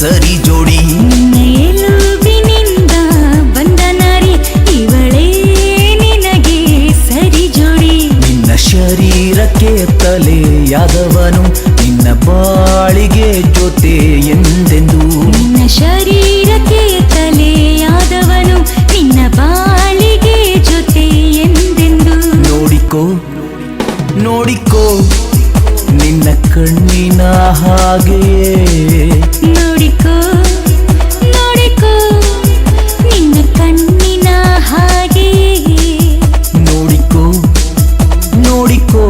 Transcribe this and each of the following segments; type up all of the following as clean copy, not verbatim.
ಸರಿ ಜೋಡಿ. ನಿನ್ನ ಎಲುಬಿನಿಂದ ಬಂದ ನಾರಿ ಇವಳೇ ನಿನಗೆ ಸರಿ ಜೋಡಿ. ನಿನ್ನ ಶರೀರಕ್ಕೆ ತಲೆಯಾದವನು ನಿನ್ನ ಬಾಳಿಗೆ ಜೊತೆ ಎಂದೆಂದು. ನಿನ್ನ ಶರೀರಕ್ಕೆ ತಲೆಯಾದವನು ನಿನ್ನ ಬಾಳಿಗೆ ಜೊತೆ ಎಂದೆಂದು. ನೋಡಿಕೋ ನೋಡಿಕೋ ನಿನ್ನ ಕಣ್ಣಿನ ಹಾಗೆಯೇ. ನೋಡಿಕೋ ನೋಡಿಕೋ ನಿನ್ನ ಕಣ್ಣಿನ ಹಾಗೆಯೇ. ನೋಡಿಕೋ ನೋಡಿಕೋ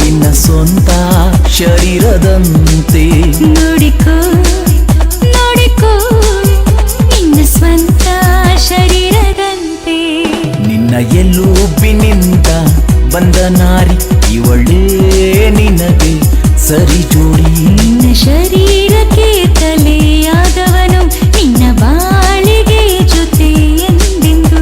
ನಿನ್ನ ಸ್ವಂತ ಶರೀರದಂತೆ. ನೋಡಿಕೋ ನೋಡಿಕೋ ನಿನ್ನ ಸ್ವಂತ ಶರೀರದಂತೆ. ನಿನ್ನ ಎಲುಬಿನಿಂದ ಬಂದ ನಾರಿ ಇವಳೇ ನಿನಗೆ ಸರಿ ಜೋಡಿ. ನಿನ್ನ ಶರೀರಕ್ಕೆ ತಲೆಯಾದವನು ನಿನ್ನ ಬಾಳಿಗೆ ಜೊತೆ ಎಂದೆಂದು.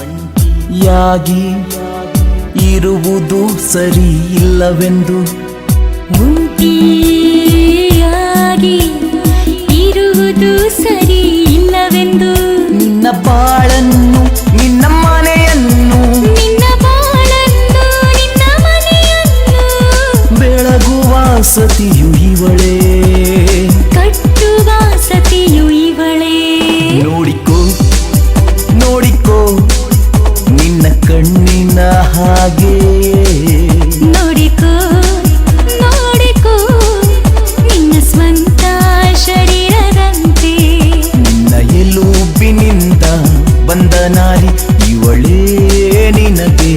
ಒಂಟಿಯಾಗಿ ಇರುವುದು ಸರಿ ಇಲ್ಲವೆಂದು. ಒಂಟಿಯಾಗಿ ಇರುವುದು ಸರಿ ಇಲ್ಲವೆಂದು. ನಿನ್ನ ಬಾಳನ್ನು ನಿನ್ನ ಮನೆಯನ್ನು ನಿನ್ನ ಬಾಳನ್ನು ನಿನ್ನ ಮನೆಯನ್ನು ಬೆಳಗುವ ಸತಿಯು ಇವಳೇ. ಕಟ್ಟುವ ಸತಿಯು ಇವಳೇ. ನೋಡಿಕೋ ನೋಡಿಕೋ ನಿನ್ನ ಕಣ್ಣಿನ ಹಾಗೆಯೇ. ನೋಡಿಕೋ ನೋಡಿಕೋ ನಿನ್ನ ಸ್ವಂತ ಶರೀರದಂತೆ. ನಿನ್ನ ಎಲುಬಿನಿಂದ ಬಂದ ನಾರಿ ಇವಳೇ ನಿನಗೆ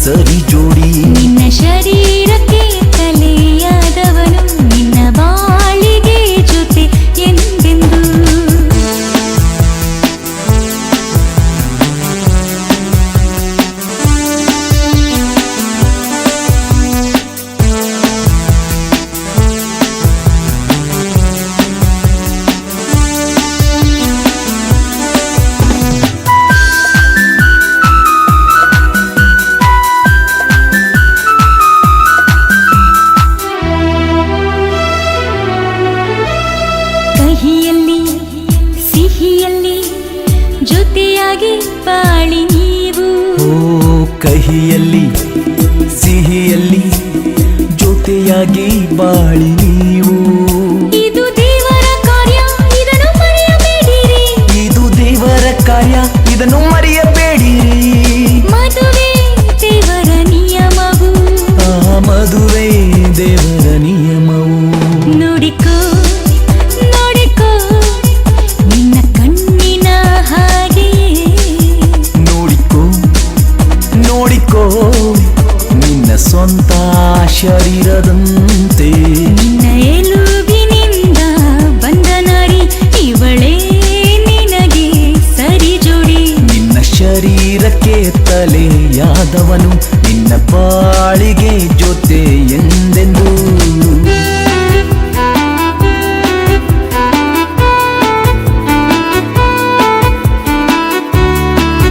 ಸರಿ ಜೋಡಿ. ನಿನ್ನ ಶರೀರಕ್ಕೆ ತಲೆಯಾದವನು ನಿನ್ನ ಬಾಳಿಗೆ ಜೊತೆ ಎಂದೆಂದು. ಕಹಿಯಲ್ಲಿ ಸಿಹಿಯಲ್ಲಿ ಜೊತೆಯಾಗಿ ಬಾಳಿ ನೀವು. ಓ ಕಹಿಯಲ್ಲಿ ಸಿಹಿಯಲ್ಲಿ ಜೊತೆಯಾಗಿ ಬಾಳಿ ನೀವು. ಇದು ದೇವರ ಕಾರ್ಯ ಇದನ್ನು ಮರೆಯಬೇಡಿರಿ. ಇದು ದೇವರ ಕಾರ್ಯ ಇದನ್ನು ಮರೆಯಬೇಡಿರಿ. ಮದುವೆ ದೇವರ ನಿಯಮವು. ಆ ಮದುವೆ ದೇವರ ನಿಯಮವು. ನೋಡಿಕೋ ನೋಡಿಕೋ ನಿನ್ನ ಕಣ್ಣಿನ ಹಾಗೆಯೇ. ನೋಡಿಕೋ ನೋಡಿಕೋ ನಿನ್ನ ಸ್ವಂತ ಶರೀರದಂತೆ. ನಿನ್ನ ಎಲುಬಿನಿಂದ ಬಂದ ನಾರಿ ಇವಳೇ ನಿನಗೆ ಸರಿ ಜೋಡಿ. ನಿನ್ನ ಶರೀರಕ್ಕೆ ತಲೆಯಾದವನು ನಿನ್ನ ಬಾಳಿಗೆ ಜೊತೆ ಎಂದೆಂದು.